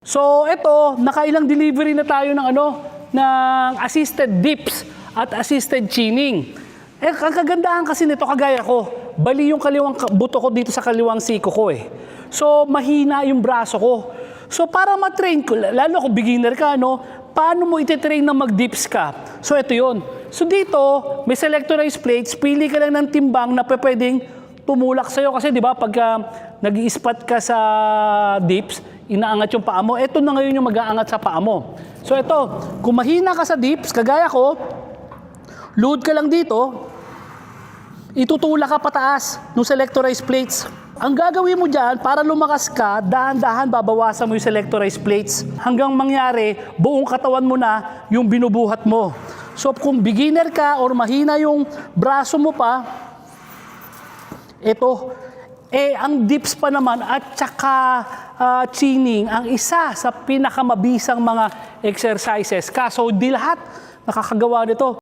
So, ito, nakailang delivery na tayo ng ng assisted dips at assisted chinning. Eh, ang kagandahan kasi nito, kagaya ko, bali yung kaliwang buto ko dito sa kaliwang siko ko eh. So, mahina yung braso ko. So, para ma-train ko, lalo kung beginner ka, paano mo ititrain na mag-dips ka? So, ito yun. So, dito, may selectorized plates, pili ka lang ng timbang na pwedeng tumulak sa'yo. Kasi, di ba, pagka nag-i-spot ka sa dips, inaangat yung paa mo. Ito na ngayon yung mag-aangat sa paa mo. So, ito, kung mahina ka sa dips, kagaya ko, load ka lang dito, itutulak ka pataas ng selectorized plates. Ang gagawin mo dyan, para lumakas ka, dahan-dahan babawasan mo yung selectorized plates hanggang mangyari, buong katawan mo na yung binubuhat mo. So kung beginner ka or mahina yung braso mo pa, ito, ang dips pa naman at saka chinning, ang isa sa pinakamabisang mga exercises. Kaso di lahat nakakagawa nito.